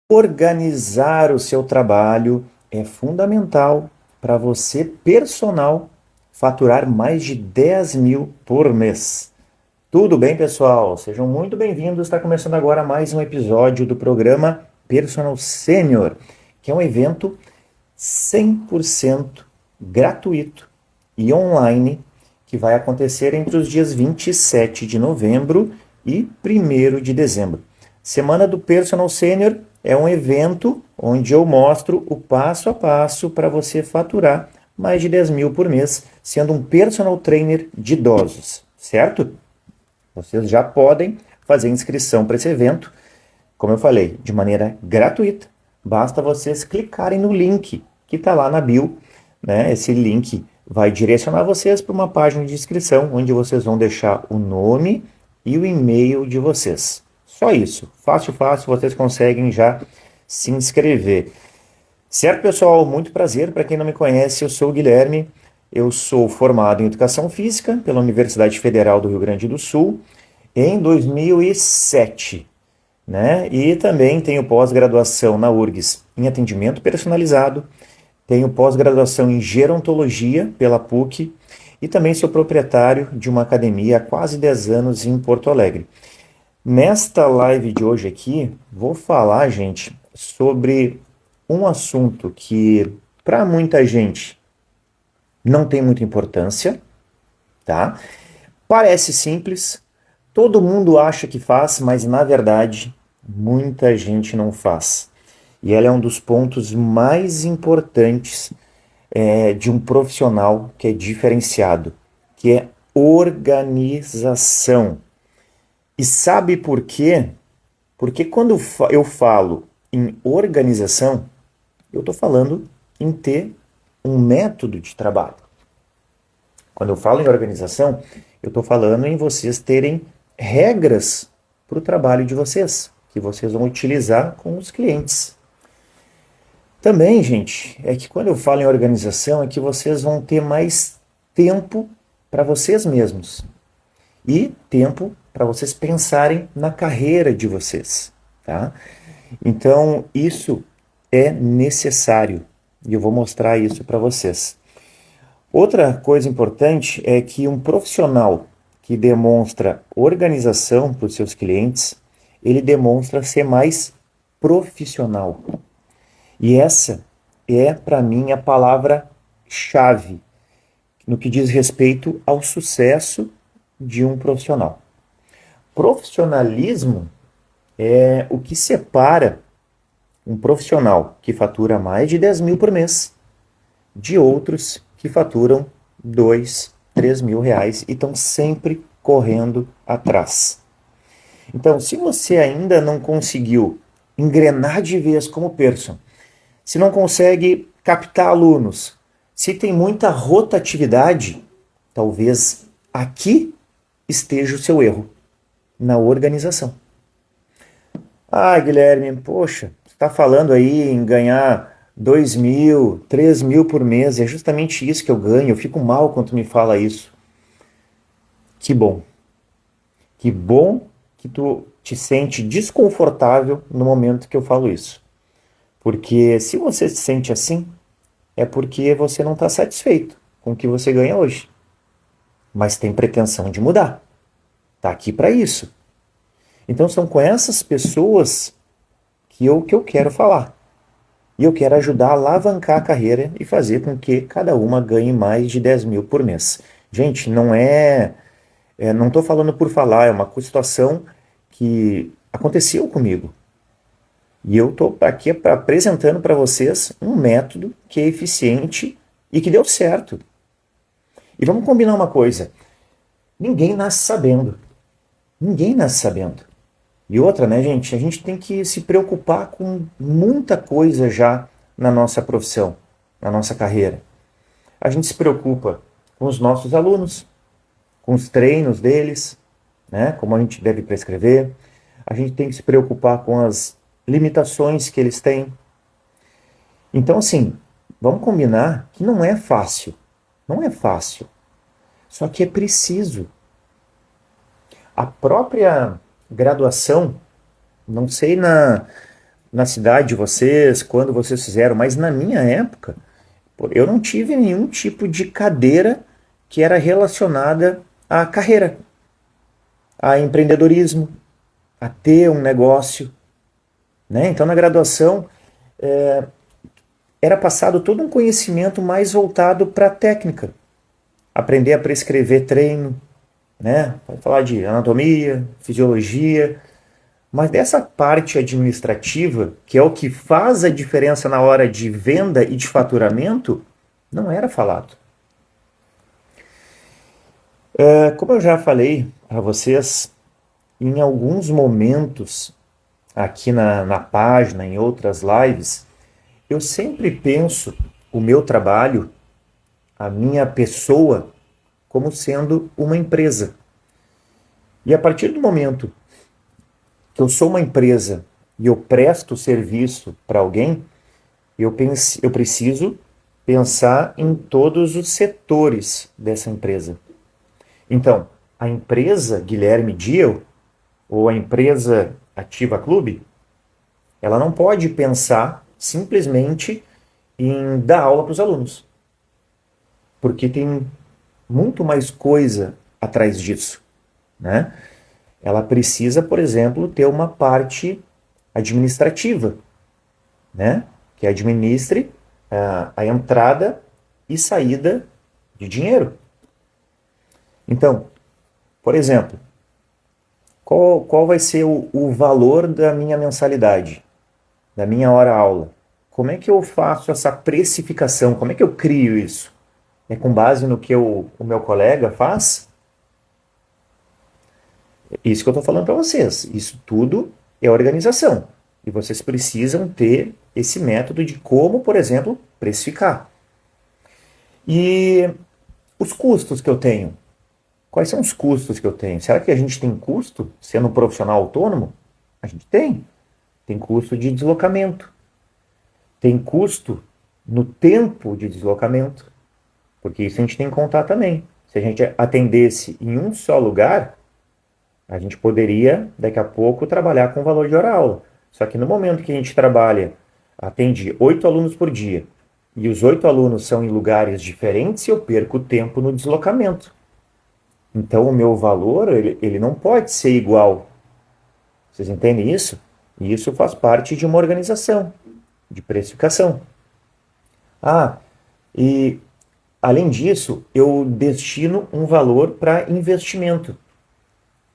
Organizar o seu trabalho é fundamental para você, personal, faturar mais de 10 mil por mês. Tudo bem, pessoal? Sejam muito bem-vindos. Está começando agora mais um episódio do programa Personal Senior, que é um evento 100% gratuito e online que vai acontecer entre os dias 27 de novembro e 1º de dezembro. Semana do Personal Senior é um evento onde eu mostro o passo a passo para você faturar mais de 10 mil por mês, sendo um personal trainer de idosos, certo? Vocês já podem fazer inscrição para esse evento, como eu falei, de maneira gratuita. Basta vocês clicarem no link que está lá na bio, né? Esse link vai direcionar vocês para uma página de inscrição, onde vocês vão deixar o nome e o e-mail de vocês. Só isso. Fácil, fácil, vocês conseguem já se inscrever. Certo, pessoal? Muito prazer. Para quem não me conhece, eu sou o Guilherme. Eu sou formado em Educação Física pela Universidade Federal do Rio Grande do Sul em 2007, né? E também tenho pós-graduação na URGS em Atendimento Personalizado, tenho pós-graduação em Gerontologia pela PUC e também sou proprietário de uma academia há quase 10 anos em Porto Alegre. Nesta live de hoje aqui, vou falar, gente, sobre um assunto que para muita gente não tem muita importância, tá? Parece simples, todo mundo acha que faz, mas na verdade muita gente não faz. E ela é um dos pontos mais importantes de um profissional que é diferenciado, que é organização. E sabe por quê? Porque quando eu falo em organização, eu estou falando em ter um método de trabalho. Quando eu falo em organização, eu estou falando em vocês terem regras para o trabalho de vocês, que vocês vão utilizar com os clientes. Também, gente, é que quando eu falo em organização, é que vocês vão ter mais tempo para vocês mesmos e tempo para vocês pensarem na carreira de vocês, tá? Então, isso é necessário e eu vou mostrar isso para vocês. Outra coisa importante é que um profissional que demonstra organização para os seus clientes, ele demonstra ser mais profissional. E essa é, para mim, a palavra-chave no que diz respeito ao sucesso de um profissional. Profissionalismo é o que separa um profissional que fatura mais de 10 mil por mês de outros que faturam 2, 3 mil reais e estão sempre correndo atrás. Então, se você ainda não conseguiu engrenar de vez como person, se não consegue captar alunos, se tem muita rotatividade, talvez aqui esteja o seu erro, na organização. Ah, Guilherme, poxa, você está falando aí em ganhar 2 mil, 3 mil por mês, é justamente isso que eu ganho, eu fico mal quando tu me fala isso. Que bom. Que bom que tu te sente desconfortável no momento que eu falo isso. Porque se você se sente assim, é porque você não está satisfeito com o que você ganha hoje. Mas tem pretensão de mudar. Está aqui para isso. Então são com essas pessoas que eu quero falar. E eu quero ajudar a alavancar a carreira e fazer com que cada uma ganhe mais de 10 mil por mês. Gente, não estou falando por falar, é uma situação que aconteceu comigo. E eu estou aqui apresentando para vocês um método que é eficiente e que deu certo. E vamos combinar uma coisa: ninguém nasce sabendo. Ninguém nasce sabendo. E outra, né, gente? A gente tem que se preocupar com muita coisa já na nossa profissão, na nossa carreira. A gente se preocupa com os nossos alunos, com os treinos deles, né, como a gente deve prescrever. A gente tem que se preocupar com as limitações que eles têm. Então, assim, vamos combinar que não é fácil. Não é fácil. Só que é preciso. A própria graduação, não sei na cidade de vocês, quando vocês fizeram, mas na minha época, eu não tive nenhum tipo de cadeira que era relacionada à carreira, a empreendedorismo, a ter um negócio, né? Então, na graduação, era passado todo um conhecimento mais voltado para a técnica. Aprender a prescrever treino, né? Vai falar de anatomia, fisiologia, mas dessa parte administrativa, que é o que faz a diferença na hora de venda e de faturamento, não era falado. Como eu já falei para vocês, em alguns momentos aqui na página, em outras lives, eu sempre penso o meu trabalho, a minha pessoa, como sendo uma empresa. E a partir do momento que eu sou uma empresa e eu presto serviço para alguém, eu preciso pensar em todos os setores dessa empresa. Então, a empresa Guilherme Diel, ou a empresa Ativa Clube, ela não pode pensar simplesmente em dar aula para os alunos. Porque tem muito mais coisa atrás disso, né? Ela precisa, por exemplo, ter uma parte administrativa, né? Que administre a entrada e saída de dinheiro. Então, por exemplo, qual vai ser o valor da minha mensalidade, da minha hora-aula? Como é que eu faço essa precificação? Como é que eu crio isso? É com base no que o meu colega faz? Isso que eu estou falando para vocês. Isso tudo é organização. E vocês precisam ter esse método de como, por exemplo, precificar. E os custos que eu tenho. Quais são os custos que eu tenho? Será que a gente tem custo sendo um profissional autônomo? A gente tem. Tem custo de deslocamento. Tem custo no tempo de deslocamento. Porque isso a gente tem que contar também. Se a gente atendesse em um só lugar, a gente poderia, daqui a pouco, trabalhar com o valor de hora-aula. Só que no momento que a gente atende 8 alunos por dia, e os 8 alunos são em lugares diferentes, eu perco tempo no deslocamento. Então o meu valor, ele não pode ser igual. Vocês entendem isso? E isso faz parte de uma organização, de precificação. E além disso, eu destino um valor para investimento.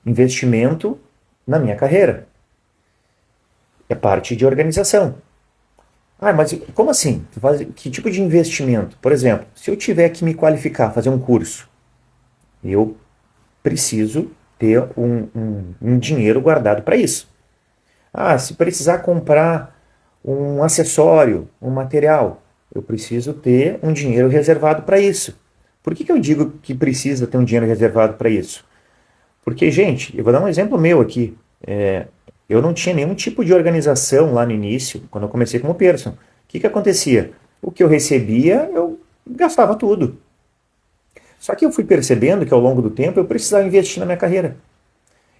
Investimento na minha carreira. É parte de organização. Mas como assim? Que tipo de investimento? Por exemplo, se eu tiver que me qualificar, fazer um curso, eu preciso ter um dinheiro guardado para isso. Se precisar comprar um acessório, um material, eu preciso ter um dinheiro reservado para isso. Por que eu digo que precisa ter um dinheiro reservado para isso? Porque, gente, eu vou dar um exemplo meu aqui. Eu não tinha nenhum tipo de organização lá no início, quando eu comecei como person. O que acontecia? O que eu recebia, eu gastava tudo. Só que eu fui percebendo que ao longo do tempo eu precisava investir na minha carreira.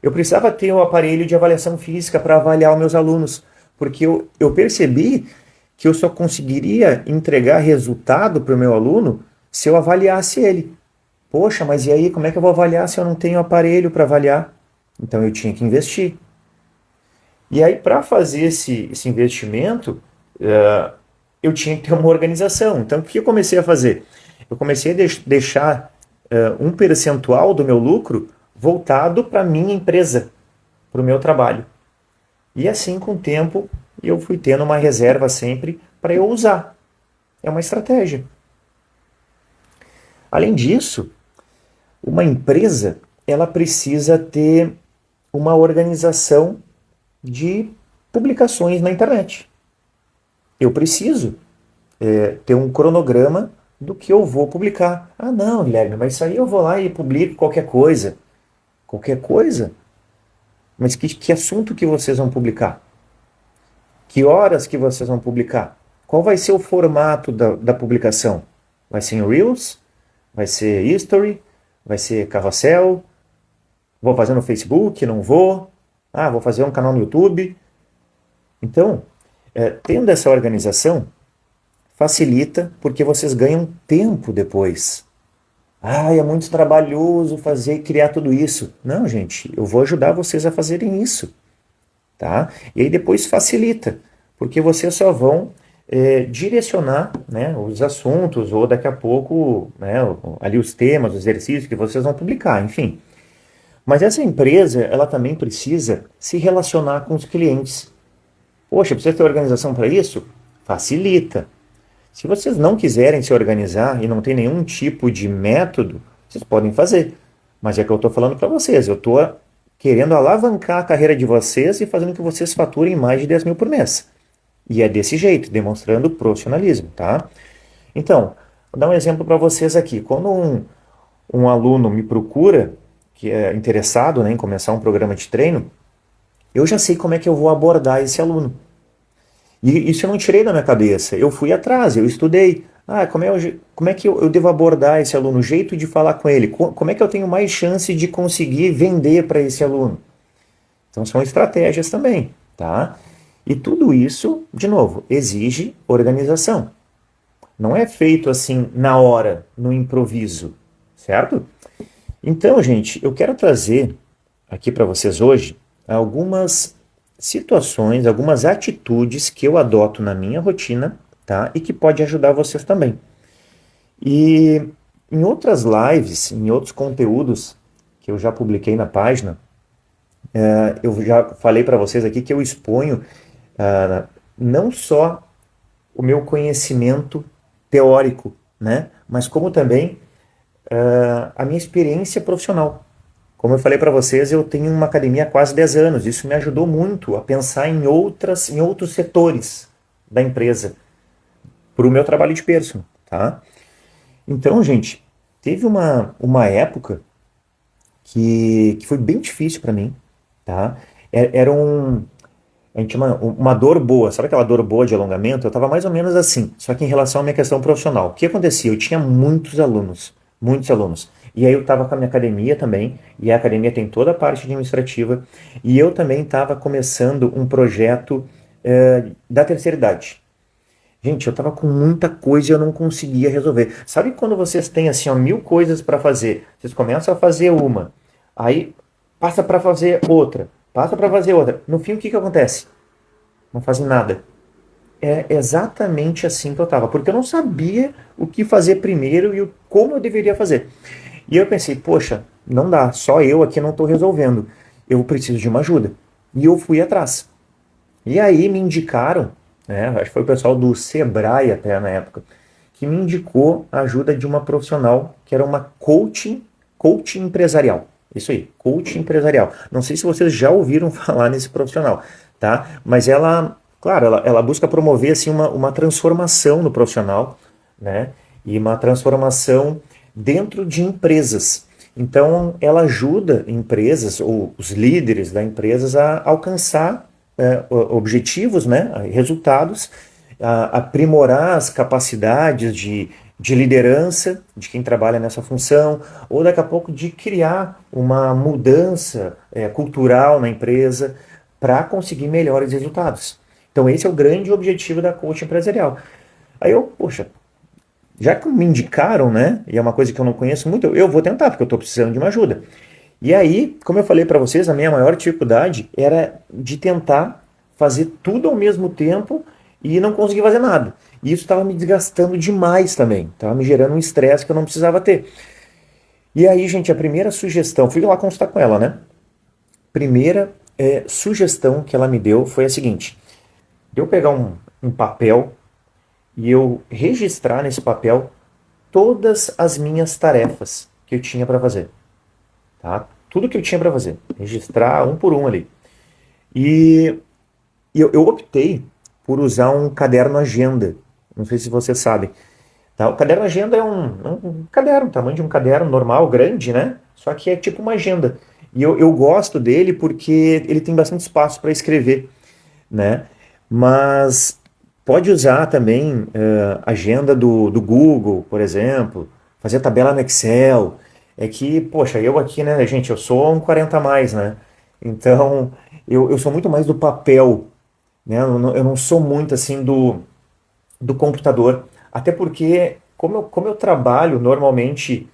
Eu precisava ter um aparelho de avaliação física para avaliar os meus alunos, porque eu percebi que eu só conseguiria entregar resultado para o meu aluno se eu avaliasse ele. Poxa, mas e aí, como é que eu vou avaliar se eu não tenho aparelho para avaliar? Então eu tinha que investir. E aí, para fazer esse investimento, eu tinha que ter uma organização. Então, o que eu comecei a fazer? Eu comecei a deixar um percentual do meu lucro voltado para a minha empresa, para o meu trabalho. E assim, com o tempo, eu fui tendo uma reserva sempre para eu usar. É uma estratégia. Além disso, uma empresa, ela precisa ter uma organização de publicações na internet. Eu preciso ter um cronograma do que eu vou publicar. Não, Guilherme, mas isso aí eu vou lá e publico qualquer coisa. Qualquer coisa? Mas que assunto que vocês vão publicar? Que horas que vocês vão publicar? Qual vai ser o formato da publicação? Vai ser em Reels? Vai ser History? Vai ser Carrossel? Vou fazer no Facebook? Não vou? Vou fazer um canal no YouTube? Então, Tendo essa organização, facilita porque vocês ganham tempo depois. Ah, é muito trabalhoso fazer e criar tudo isso. Não, gente, eu vou ajudar vocês a fazerem isso, tá? E aí depois facilita, porque vocês só vão direcionar, né, os assuntos ou daqui a pouco, né, ali os temas, os exercícios que vocês vão publicar, enfim. Mas essa empresa, ela também precisa se relacionar com os clientes. Poxa, precisa ter organização para isso? Facilita. Se vocês não quiserem se organizar e não tem nenhum tipo de método, vocês podem fazer. Mas é que eu estou falando para vocês. Eu estou querendo alavancar a carreira de vocês e fazendo que vocês faturem mais de 10 mil por mês. E é desse jeito, demonstrando profissionalismo, tá? Então, vou dar um exemplo para vocês aqui. Quando um aluno me procura, que é interessado, né, em começar um programa de treino, eu já sei como é que eu vou abordar esse aluno. E isso eu não tirei da minha cabeça. Eu fui atrás, eu estudei. Ah, como é que eu devo abordar esse aluno? O jeito de falar com ele? Como é que eu tenho mais chance de conseguir vender para esse aluno? Então são estratégias também, tá? E tudo isso, de novo, exige organização. Não é feito assim na hora, no improviso, certo? Então, gente, eu quero trazer aqui para vocês hoje algumas situações, algumas atitudes que eu adoto na minha rotina, tá? E que pode ajudar vocês também. E em outras lives, em outros conteúdos que eu já publiquei na página, eu já falei para vocês aqui que eu exponho não só o meu conhecimento teórico, né? Mas como também a minha experiência profissional. Como eu falei para vocês, eu tenho uma academia há quase 10 anos. Isso me ajudou muito a pensar em outros setores da empresa para o meu trabalho de personal, tá? Então, gente, teve uma época que foi bem difícil para mim, tá? A gente chama uma dor boa, sabe aquela dor boa de alongamento? Eu estava mais ou menos assim, só que em relação à minha questão profissional. O que acontecia? Eu tinha muitos alunos. E aí eu estava com a minha academia também, e a academia tem toda a parte administrativa, e eu também estava começando um projeto da terceira idade. Gente, eu estava com muita coisa e eu não conseguia resolver. Sabe quando vocês têm assim, ó, 1000 coisas para fazer? Vocês começam a fazer uma, aí passa para fazer outra, passa para fazer outra. No fim, o que acontece? Não fazem nada. É exatamente assim que eu estava, porque eu não sabia o que fazer primeiro e como eu deveria fazer. E eu pensei, poxa, não dá, só eu aqui não estou resolvendo, eu preciso de uma ajuda. E eu fui atrás. E aí me indicaram, né, acho que foi o pessoal do Sebrae até na época, que me indicou a ajuda de uma profissional que era uma coaching empresarial. Isso aí, coaching empresarial. Não sei se vocês já ouviram falar nesse profissional, tá? Mas ela, claro, ela busca promover assim, uma transformação no profissional, né? E uma transformação dentro de empresas. Então, ela ajuda empresas, ou os líderes da empresas, a alcançar objetivos, né? Resultados, a aprimorar as capacidades de liderança de quem trabalha nessa função, ou daqui a pouco de criar uma mudança cultural na empresa para conseguir melhores resultados. Então esse é o grande objetivo da coaching empresarial. Aí eu, poxa, já que me indicaram, né, e é uma coisa que eu não conheço muito, eu vou tentar, porque eu estou precisando de uma ajuda. E aí, como eu falei para vocês, a minha maior dificuldade era de tentar fazer tudo ao mesmo tempo e não conseguir fazer nada. E isso estava me desgastando demais também, estava me gerando um estresse que eu não precisava ter. E aí, gente, a primeira sugestão, fui lá consultar com ela, né? Primeira sugestão que ela me deu foi a seguinte: de eu pegar um papel e eu registrar nesse papel todas as minhas tarefas que eu tinha para fazer. Tá? Tudo que eu tinha para fazer. Registrar um por um ali. E eu optei por usar um caderno agenda. Não sei se vocês sabem. Tá? O caderno agenda é um caderno, tamanho de um caderno normal, grande, né? Só que é tipo uma agenda. E eu gosto dele porque ele tem bastante espaço para escrever, né? Mas pode usar também agenda do Google, por exemplo, fazer tabela no Excel. É que, poxa, eu aqui, né, gente, eu sou um 40 a mais, né? Então, eu sou muito mais do papel. né? Eu não sou muito assim do computador, até porque como eu trabalho normalmente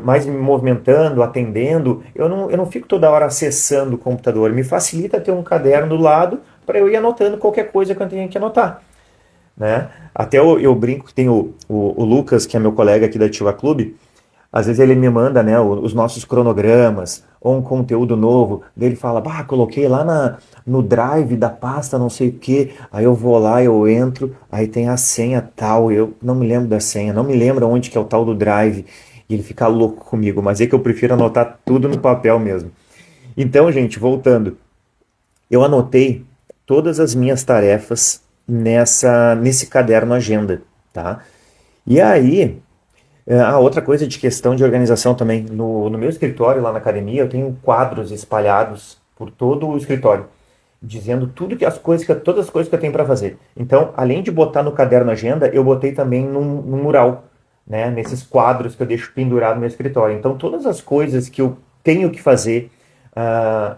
mais me movimentando, atendendo, eu não fico toda hora acessando o computador. Me facilita ter um caderno do lado para eu ir anotando qualquer coisa que eu tenha que anotar, né? Até eu brinco que tem o Lucas, que é meu colega aqui da Ativa Clube, às vezes ele me manda, né, os nossos cronogramas ou um conteúdo novo, daí ele fala, bah, coloquei lá no drive da pasta não sei o que, aí eu vou lá, eu entro, aí tem a senha tal, eu não me lembro da senha, não me lembro onde que é o tal do drive, e ele fica louco comigo, mas é que eu prefiro anotar tudo no papel mesmo. Então, gente, voltando, eu anotei todas as minhas tarefas nesse caderno agenda, tá? E aí, a outra coisa de questão de organização também, no meu escritório lá na academia, eu tenho quadros espalhados por todo o escritório, dizendo tudo que as coisas, todas as coisas que eu tenho para fazer. Então, além de botar no caderno agenda, eu botei também num mural, né, nesses quadros que eu deixo pendurado no meu escritório. Então, todas as coisas que eu tenho que fazer, ah,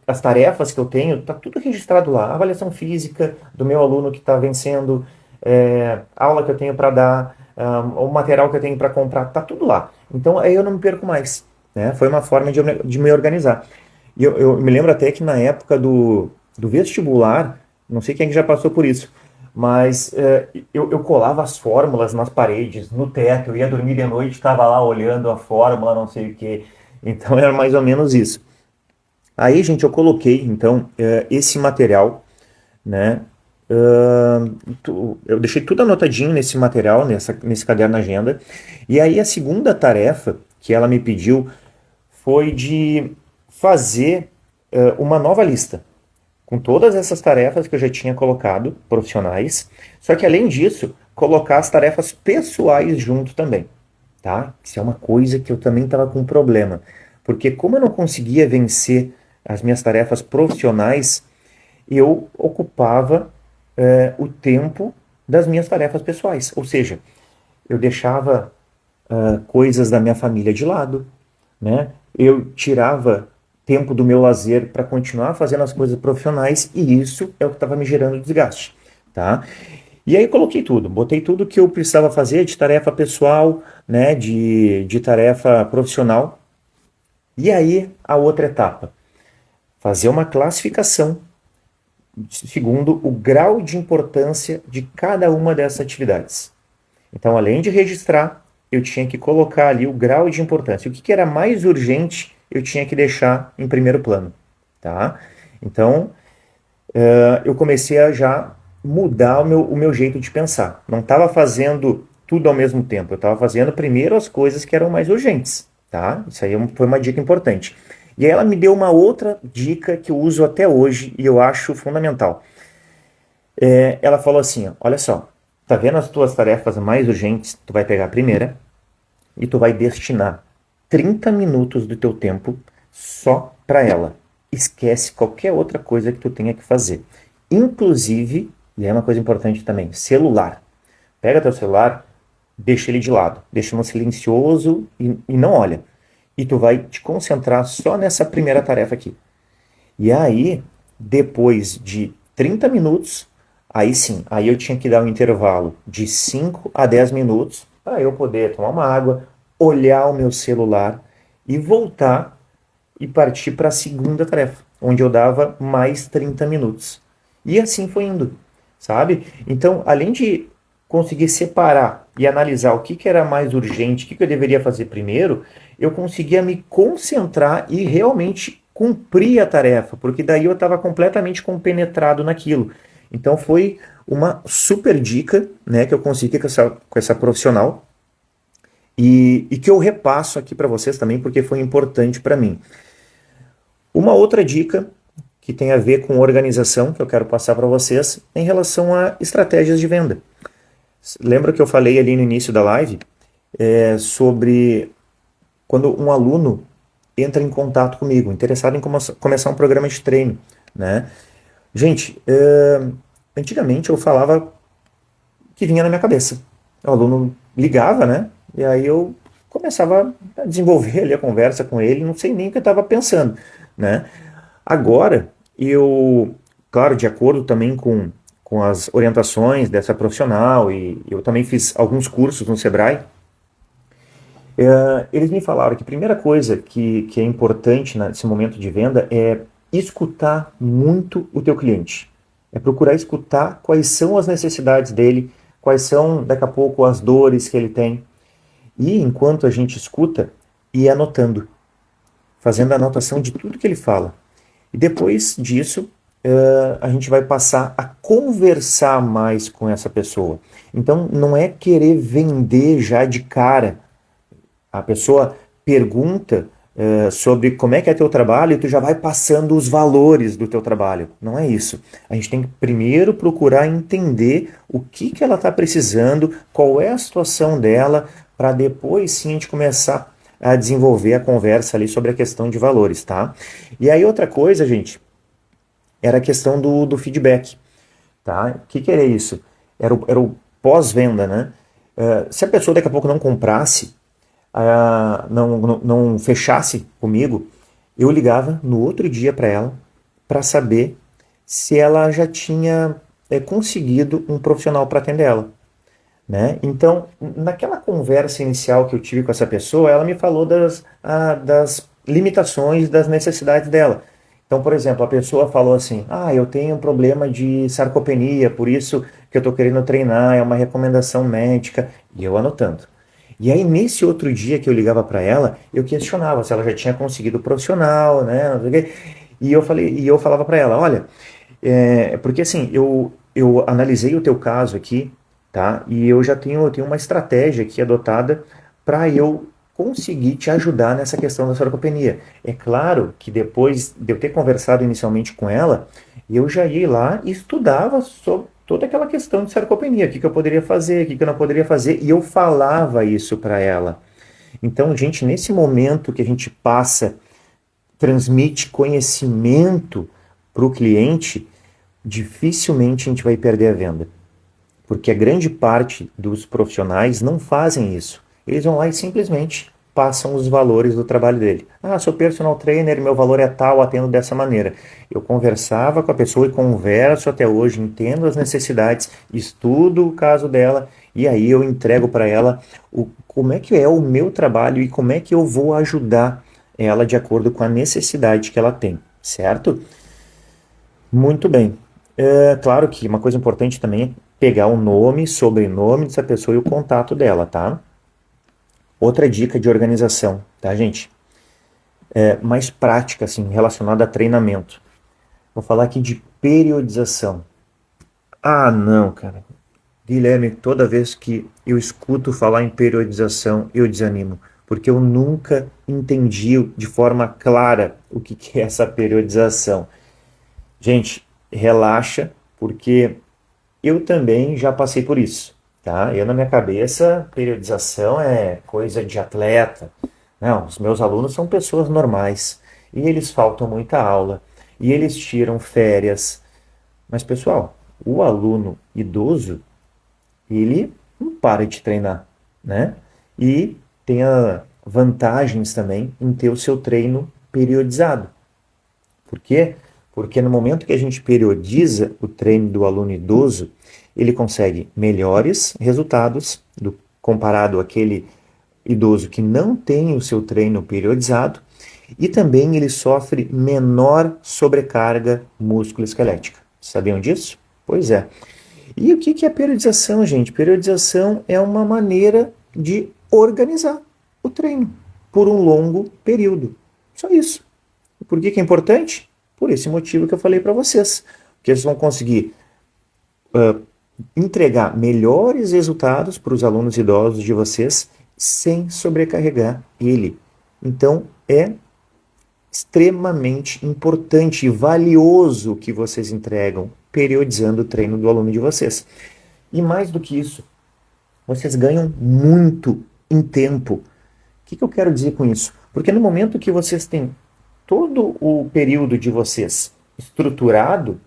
as tarefas que eu tenho, tá tudo registrado lá. Avaliação física do meu aluno que está vencendo, aula que eu tenho para dar, o material que eu tenho para comprar, tá tudo lá. Então, aí eu não me perco mais, né? Foi uma forma de me organizar. E eu me lembro até que na época do vestibular, não sei quem já passou por isso, mas eu colava as fórmulas nas paredes, no teto, eu ia dormir de noite, estava lá olhando a fórmula, não sei o quê. Então era mais ou menos isso. Aí, gente, eu coloquei, então, esse material, né? Eu deixei tudo anotadinho nesse material, nesse caderno agenda. E aí a segunda tarefa que ela me pediu foi de fazer uma nova lista com todas essas tarefas que eu já tinha colocado, profissionais, só que além disso, colocar as tarefas pessoais junto também, tá? Isso é uma coisa que eu também estava com problema, porque como eu não conseguia vencer as minhas tarefas profissionais, eu ocupava o tempo das minhas tarefas pessoais, ou seja, eu deixava coisas da minha família de lado, né? Eu tirava tempo do meu lazer para continuar fazendo as coisas profissionais e isso é o que estava me gerando desgaste, tá? E aí coloquei tudo, botei tudo que eu precisava fazer de tarefa pessoal, né, de tarefa profissional. E aí a outra etapa, fazer uma classificação segundo o grau de importância de cada uma dessas atividades. Então, além de registrar, eu tinha que colocar ali o grau de importância. O que era mais urgente, eu tinha que deixar em primeiro plano, tá? Então, eu comecei a já mudar o meu jeito de pensar. Não estava fazendo tudo ao mesmo tempo. Eu estava fazendo primeiro as coisas que eram mais urgentes, tá? Isso aí foi uma dica importante. E aí ela me deu uma outra dica que eu uso até hoje e eu acho fundamental. Ela falou assim, ó, olha só, tá vendo as tuas tarefas mais urgentes? Tu vai pegar a primeira e tu vai destinar 30 minutos do teu tempo só para ela. Esquece qualquer outra coisa que tu tenha que fazer. Inclusive, e é uma coisa importante também, celular. Pega teu celular, deixa ele de lado, deixa no silencioso e não olha. E tu vai te concentrar só nessa primeira tarefa aqui. E aí, depois de 30 minutos, aí sim, aí eu tinha que dar um intervalo de 5 a 10 minutos para eu poder tomar uma água, olhar o meu celular e voltar e partir para a segunda tarefa, onde eu dava mais 30 minutos. E assim foi indo, sabe? Então, além de conseguir separar e analisar o que era mais urgente, o que eu deveria fazer primeiro, eu conseguia me concentrar e realmente cumprir a tarefa, porque daí eu estava completamente compenetrado naquilo. Então foi uma super dica, né, que eu consegui com essa profissional e que eu repasso aqui para vocês também, porque foi importante para mim. Uma outra dica que tem a ver com organização que eu quero passar para vocês em relação a estratégias de venda. Lembra que eu falei ali no início da live sobre quando um aluno entra em contato comigo, interessado em começar um programa de treino, né? Gente, antigamente eu falava que vinha na minha cabeça. O aluno ligava, né? E aí eu começava a desenvolver ali a conversa com ele, não sei nem o que eu estava pensando, né? Agora, claro, de acordo também com as orientações dessa profissional, e eu também fiz alguns cursos no Sebrae. Eles me falaram que a primeira coisa que é importante nesse momento de venda é escutar muito o teu cliente. É procurar escutar quais são as necessidades dele, quais são, daqui a pouco, as dores que ele tem. E enquanto a gente escuta, ir anotando, fazendo a anotação de tudo que ele fala. E depois disso, a gente vai passar a conversar mais com essa pessoa. Então, não é querer vender já de cara. A pessoa pergunta sobre como é que é teu trabalho e tu já vai passando os valores do teu trabalho. Não é isso. A gente tem que primeiro procurar entender o que ela está precisando, qual é a situação dela, para depois sim a gente começar a desenvolver a conversa ali sobre a questão de valores, tá? E aí outra coisa, gente, era a questão do feedback, tá? O que era isso? Era o pós-venda, né? Se a pessoa daqui a pouco não comprasse, não fechasse comigo, eu ligava no outro dia para ela para saber se ela já tinha conseguido um profissional para atender ela. Né? Então, naquela conversa inicial que eu tive com essa pessoa, ela me falou das limitações, das necessidades dela. Então, por exemplo, a pessoa falou assim: eu tenho um problema de sarcopenia, por isso que eu estou querendo treinar, é uma recomendação médica, e eu anotando. E aí, nesse outro dia que eu ligava para ela, eu questionava se ela já tinha conseguido o profissional, né? Não sei o quê. E eu falava para ela: olha, porque assim, eu analisei o teu caso aqui, tá? E eu tenho uma estratégia aqui adotada para eu conseguir te ajudar nessa questão da sarcopenia. É claro que depois de eu ter conversado inicialmente com ela, eu já ia lá e estudava sobre toda aquela questão de sarcopenia, o que eu poderia fazer, o que eu não poderia fazer, e eu falava isso para ela. Então, gente, nesse momento que a gente transmite conhecimento para o cliente, dificilmente a gente vai perder a venda. Porque a grande parte dos profissionais não fazem isso. Eles vão lá e simplesmente passam os valores do trabalho dele. Sou personal trainer, meu valor é tal, atendo dessa maneira. Eu conversava com a pessoa e converso até hoje, entendo as necessidades, estudo o caso dela e aí eu entrego para ela como é que é o meu trabalho e como é que eu vou ajudar ela de acordo com a necessidade que ela tem, certo? Muito bem. Claro que uma coisa importante também é pegar o nome, sobrenome dessa pessoa e o contato dela, tá? Outra dica de organização, tá, gente? Mais prática, assim, relacionada a treinamento. Vou falar aqui de periodização. Não, cara. Guilherme, toda vez que eu escuto falar em periodização, eu desanimo, porque eu nunca entendi de forma clara o que é essa periodização. Gente, relaxa, porque eu também já passei por isso, tá? Eu, na minha cabeça, periodização é coisa de atleta. Não, os meus alunos são pessoas normais e eles faltam muita aula e eles tiram férias. Mas, pessoal, o aluno idoso, ele não para de treinar, né? E tem vantagens também em ter o seu treino periodizado. Por quê? Porque no momento que a gente periodiza o treino do aluno idoso, ele consegue melhores resultados comparado àquele idoso que não tem o seu treino periodizado e também ele sofre menor sobrecarga músculo-esquelética. Sabiam disso? Pois é. E o que é periodização, gente? Periodização é uma maneira de organizar o treino por um longo período. Só isso. E por que é importante? Por esse motivo que eu falei para vocês. Porque eles vão conseguir entregar melhores resultados para os alunos idosos de vocês sem sobrecarregar ele. Então, é extremamente importante e valioso que vocês entregam periodizando o treino do aluno de vocês. E mais do que isso, vocês ganham muito em tempo. O que eu quero dizer com isso? Porque no momento que vocês têm todo o período de vocês estruturado,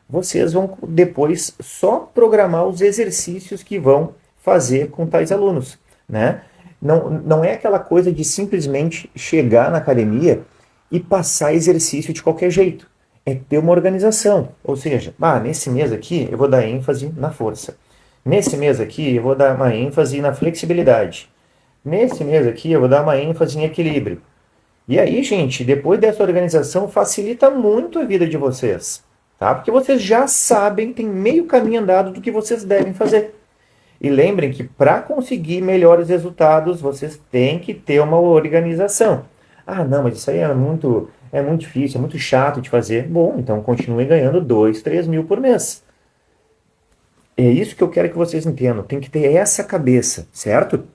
vocês vão depois só programar os exercícios que vão fazer com tais alunos, né? Não é aquela coisa de simplesmente chegar na academia e passar exercício de qualquer jeito. é ter uma organização. Ou seja, nesse mês aqui eu vou dar ênfase na força. Nesse mês aqui eu vou dar uma ênfase na flexibilidade. Nesse mês aqui eu vou dar uma ênfase em equilíbrio. E aí, gente, depois dessa organização facilita muito a vida de vocês, tá? Porque vocês já sabem, tem meio caminho andado do que vocês devem fazer. E lembrem que para conseguir melhores resultados, vocês têm que ter uma organização. Não, mas isso aí é muito difícil, é muito chato de fazer. Bom, então continuem ganhando 2, 3 mil por mês. É isso que eu quero que vocês entendam. Tem que ter essa cabeça, certo?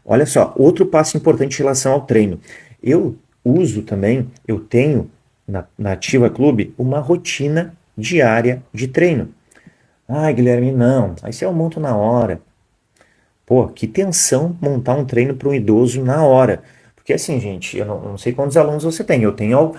Olha só, outro passo importante em relação ao treino. Eu uso também, eu tenho na Ativa Clube uma rotina diária de treino. Guilherme, não, aí você eu monto na hora. Pô, que tensão montar um treino para um idoso na hora. Porque assim, gente, eu não sei quantos alunos você tem. Eu tenho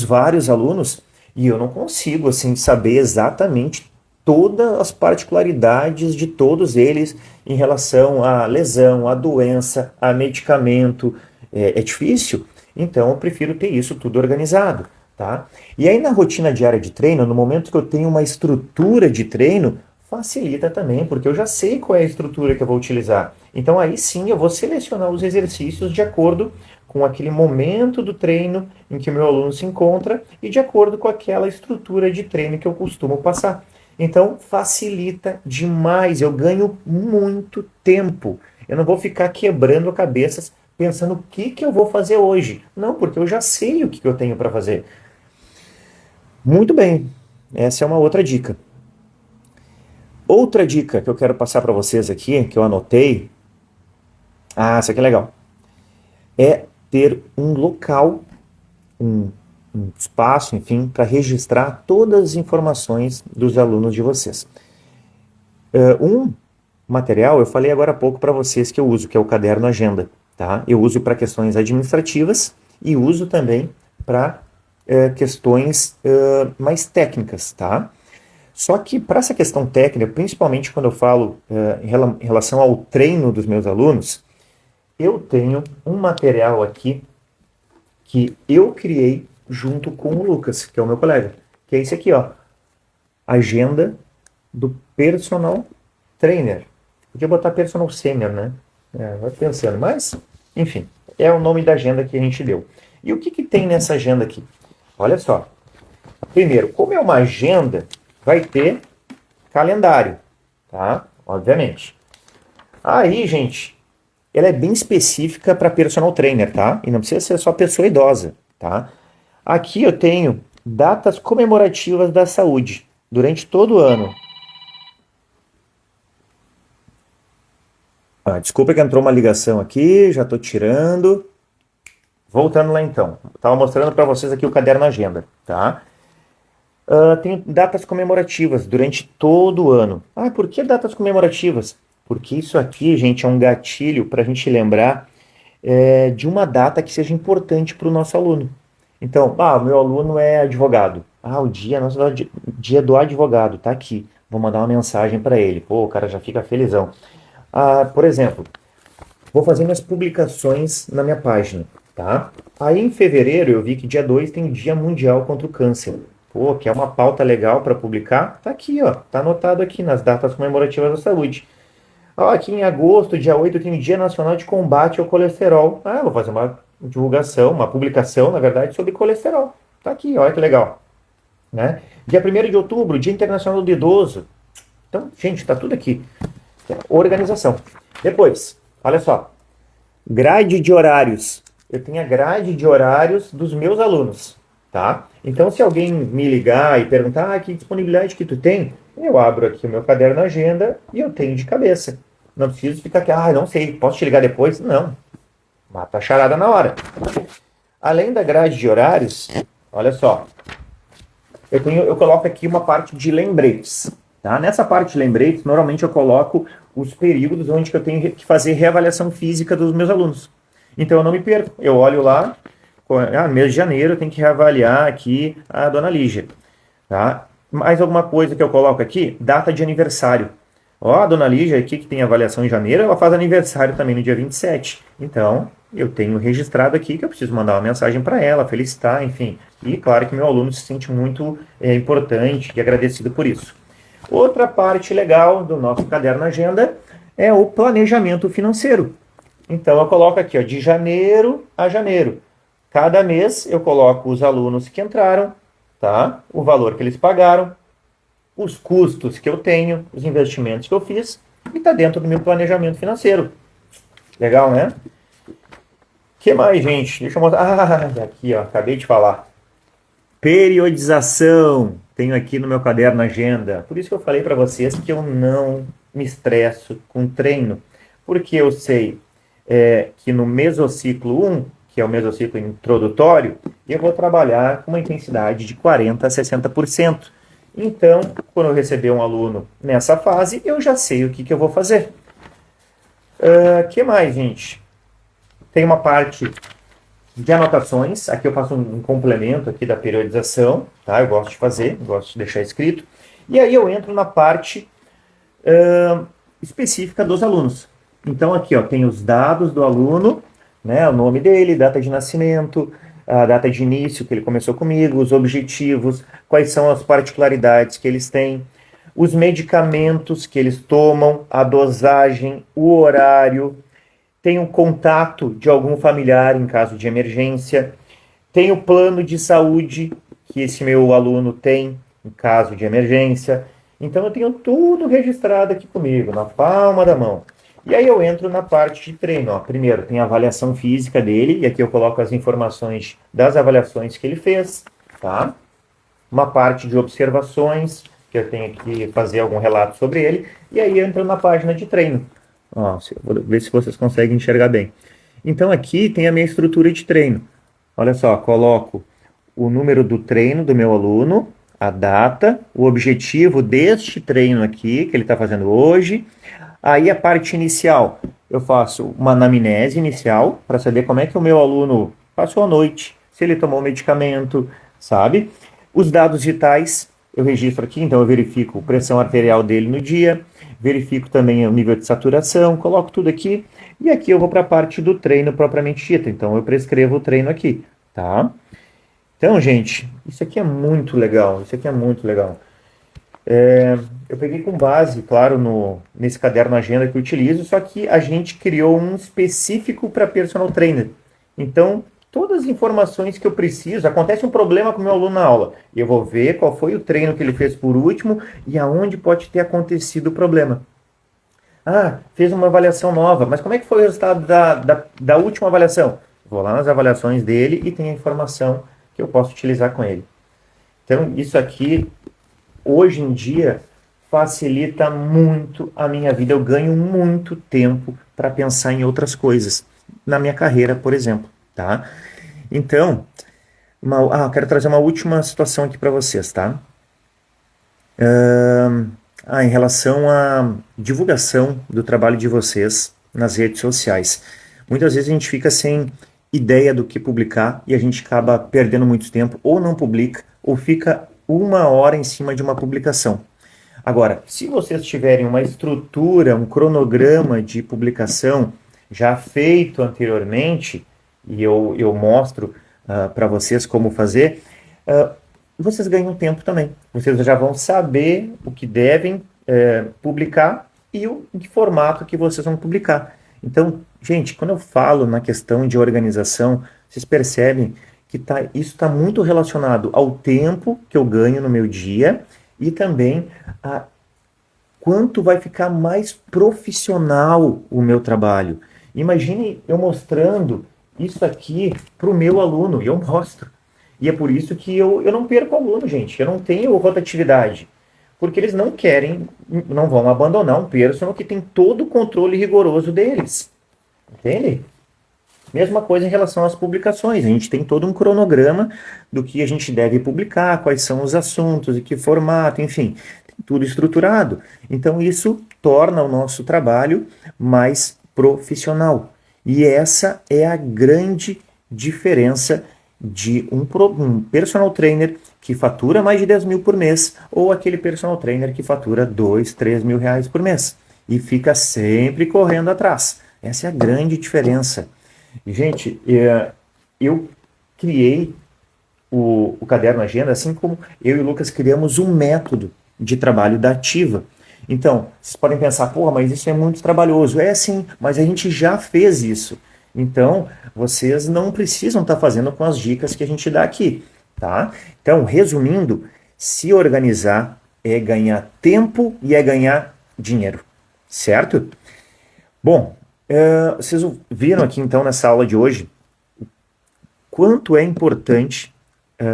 vários alunos e eu não consigo assim saber exatamente todas as particularidades de todos eles em relação à lesão, à doença, a medicamento. É difícil, então eu prefiro ter isso tudo organizado, tá? E aí na rotina diária de treino, no momento que eu tenho uma estrutura de treino, facilita também, porque eu já sei qual é a estrutura que eu vou utilizar. Então aí sim eu vou selecionar os exercícios de acordo com aquele momento do treino em que o meu aluno se encontra e de acordo com aquela estrutura de treino que eu costumo passar. Então facilita demais, eu ganho muito tempo. Eu não vou ficar quebrando cabeças pensando o que eu vou fazer hoje. Não, porque eu já sei o que eu tenho para fazer. Muito bem, essa é uma outra dica. Outra dica que eu quero passar para vocês aqui, que eu anotei, essa aqui é legal, é ter um local, um espaço, enfim, para registrar todas as informações dos alunos de vocês. Um material, eu falei agora há pouco para vocês que eu uso, que é o caderno agenda. Tá? Eu uso para questões administrativas e uso também para questões mais técnicas. Tá? Só que para essa questão técnica, principalmente quando eu falo em relação ao treino dos meus alunos, eu tenho um material aqui que eu criei junto com o Lucas, que é o meu colega, que é esse aqui, ó, Agenda do Personal Trainer. Podia botar Personal Senior, né? Vai pensando, mas, enfim, é o nome da agenda que a gente deu. E o que tem nessa agenda aqui? Olha só. Primeiro, como é uma agenda, vai ter calendário, tá? Obviamente. Aí, gente, ela é bem específica para personal trainer, tá? E não precisa ser só pessoa idosa, tá? Aqui eu tenho datas comemorativas da saúde durante todo o ano. Desculpa que entrou uma ligação aqui, já estou tirando. Voltando lá então. Estava mostrando para vocês aqui o caderno agenda, tá? Tem datas comemorativas durante todo o ano. Por que datas comemorativas? Porque isso aqui, gente, é um gatilho para a gente lembrar de uma data que seja importante para o nosso aluno. Então, o meu aluno é advogado. O dia do advogado, tá aqui. Vou mandar uma mensagem para ele. Pô, o cara já fica felizão. Por exemplo, vou fazer minhas publicações na minha página, tá? Aí em fevereiro eu vi que dia 2 tem o Dia Mundial contra o Câncer. Pô, que é uma pauta legal para publicar? Tá aqui, ó. Tá anotado aqui nas datas comemorativas da saúde. Aqui em agosto, dia 8, tem o Dia Nacional de Combate ao Colesterol. Vou fazer uma divulgação, uma publicação, na verdade, sobre colesterol. Tá aqui, olha que legal. Né? Dia 1º de outubro, Dia Internacional do Idoso. Então, gente, tá tudo aqui. Organização. Depois, olha só. Grade de horários. Eu tenho a grade de horários dos meus alunos, tá? Então, se alguém me ligar e perguntar que disponibilidade que tu tem, eu abro aqui o meu caderno agenda e eu tenho de cabeça. Não preciso ficar aqui, não sei, posso te ligar depois? Não. Mata a charada na hora. Além da grade de horários, olha só. Eu coloco aqui uma parte de lembretes. Tá? Nessa parte de lembretes, normalmente eu coloco os períodos onde eu tenho que fazer reavaliação física dos meus alunos. Então eu não me perco. Eu olho lá, mês de janeiro eu tenho que reavaliar aqui a dona Lígia. Tá? Mais alguma coisa que eu coloco aqui? Data de aniversário. A dona Lígia aqui, que tem avaliação em janeiro, ela faz aniversário também no dia 27. Então, eu tenho registrado aqui que eu preciso mandar uma mensagem para ela, felicitar, enfim. E claro que meu aluno se sente muito importante e agradecido por isso. Outra parte legal do nosso caderno agenda é o planejamento financeiro. Então eu coloco aqui, ó, de janeiro a janeiro. Cada mês eu coloco os alunos que entraram, tá? O valor que eles pagaram, os custos que eu tenho, os investimentos que eu fiz, e está dentro do meu planejamento financeiro. Legal, né? O que mais, gente? Deixa eu mostrar. Ah, aqui, ó, acabei de falar. Periodização. Tenho aqui no meu caderno agenda. Por isso que eu falei para vocês que eu não me estresso com treino. Porque eu sei que no mesociclo 1, que é o mesociclo introdutório, eu vou trabalhar com uma intensidade de 40% a 60%. Então, quando eu receber um aluno nessa fase, eu já sei o que eu vou fazer. Que mais, gente? Tem uma parte de anotações. Aqui eu faço um complemento aqui da periodização, tá? Eu gosto de fazer, gosto de deixar escrito. E aí eu entro na parte específica dos alunos. Então aqui, ó, tem os dados do aluno, né? O nome dele, data de nascimento, a data de início que ele começou comigo, os objetivos, quais são as particularidades que eles têm, os medicamentos que eles tomam, a dosagem, o horário, tem um contato de algum familiar em caso de emergência, tem o plano de saúde que esse meu aluno tem em caso de emergência. Então eu tenho tudo registrado aqui comigo, na palma da mão. E aí eu entro na parte de treino. Ó. Primeiro tem a avaliação física dele, e aqui eu coloco as informações das avaliações que ele fez, tá? Uma parte de observações, que eu tenho que fazer algum relato sobre ele, e aí eu entro na página de treino. Ó, vou ver se vocês conseguem enxergar bem. Então aqui tem a minha estrutura de treino. Olha só, coloco o número do treino do meu aluno, a data, o objetivo deste treino aqui, que ele está fazendo hoje. Aí a parte inicial, eu faço uma anamnese inicial para saber como é que o meu aluno passou a noite, se ele tomou medicamento, sabe? Os dados vitais eu registro aqui, então eu verifico a pressão arterial dele no dia, verifico também o nível de saturação, coloco tudo aqui, e aqui eu vou para a parte do treino propriamente dita, então eu prescrevo o treino aqui, tá? Então, gente, isso aqui é muito legal, isso aqui é muito legal. Eu peguei com base, claro, nesse caderno agenda que eu utilizo, só que a gente criou um específico para personal trainer. Então, todas as informações que eu preciso, acontece um problema com o meu aluno na aula, e eu vou ver qual foi o treino que ele fez por último e aonde pode ter acontecido o problema. Ah, fez uma avaliação nova, mas como é que foi o resultado da última avaliação? Vou lá nas avaliações dele e tem a informação que eu posso utilizar com ele. Então, isso aqui, hoje em dia, facilita muito a minha vida. Eu ganho muito tempo para pensar em outras coisas, na minha carreira, por exemplo, tá? Então, eu quero trazer uma última situação aqui para vocês, tá? Em relação à divulgação do trabalho de vocês nas redes sociais. Muitas vezes a gente fica sem ideia do que publicar e a gente acaba perdendo muito tempo, ou não publica, ou fica 1 hora em cima de uma publicação. Agora, se vocês tiverem uma estrutura, um cronograma de publicação já feito anteriormente, e eu mostro para vocês como fazer, vocês ganham tempo também. Vocês já vão saber o que devem publicar e em que formato que vocês vão publicar. Então, gente, quando eu falo na questão de organização, vocês percebem que isso está muito relacionado ao tempo que eu ganho no meu dia e também a quanto vai ficar mais profissional o meu trabalho. Imagine eu mostrando isso aqui para o meu aluno, e eu mostro. E é por isso que eu não perco aluno, gente. Eu não tenho rotatividade. Porque eles não querem, não vão abandonar um personal que tem todo o controle rigoroso deles. Entende? Mesma coisa em relação às publicações. A gente tem todo um cronograma do que a gente deve publicar, quais são os assuntos, e que formato, enfim, tem tudo estruturado. Então isso torna o nosso trabalho mais profissional. E essa é a grande diferença de um personal trainer que fatura mais de 10 mil por mês ou aquele personal trainer que fatura 2, 3 mil reais por mês e fica sempre correndo atrás. Essa é a grande diferença. E, gente, eu criei o Caderno Agenda, assim como eu e o Lucas criamos um método de trabalho da Ativa. Então, vocês podem pensar, porra, mas isso é muito trabalhoso. É sim, mas a gente já fez isso. Então, vocês não precisam estar fazendo com as dicas que a gente dá aqui, tá? Então, resumindo, se organizar é ganhar tempo e é ganhar dinheiro, certo? Bom, vocês viram aqui então nessa aula de hoje quanto é importante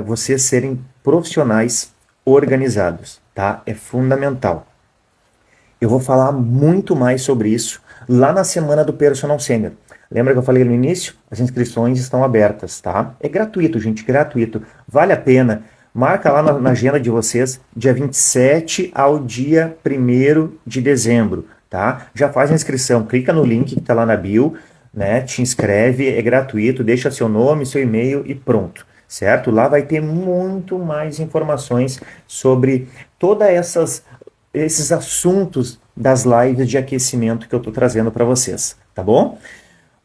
vocês serem profissionais organizados, tá? É fundamental. Eu vou falar muito mais sobre isso lá na semana do Personal Sênior. Lembra que eu falei no início? As inscrições estão abertas, tá? É gratuito, gente, gratuito. Vale a pena. Marca lá na agenda de vocês, dia 27 ao dia 1º de dezembro, tá? Já faz a inscrição, clica no link que está lá na bio, né? Te inscreve, é gratuito, deixa seu nome, seu e-mail e pronto, certo? Lá vai ter muito mais informações sobre todas esses assuntos das lives de aquecimento que eu estou trazendo para vocês, tá bom?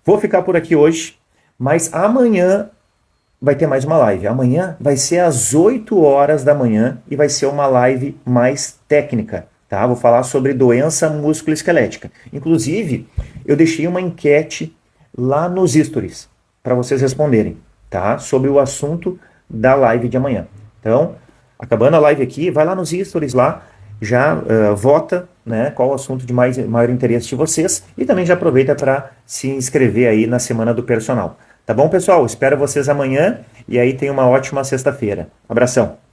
Vou ficar por aqui hoje, mas amanhã vai ter mais uma live. Amanhã vai ser às 8 horas da manhã e vai ser uma live mais técnica, tá? Vou falar sobre doença musculoesquelética. Inclusive, eu deixei uma enquete lá nos stories para vocês responderem, tá? Sobre o assunto da live de amanhã. Então, acabando a live aqui, vai lá nos stories lá, já vota, né, qual o assunto de maior interesse de vocês e também já aproveita para se inscrever aí na Semana do Personal. Tá bom, pessoal? Espero vocês amanhã e aí tenha uma ótima sexta-feira. Abração!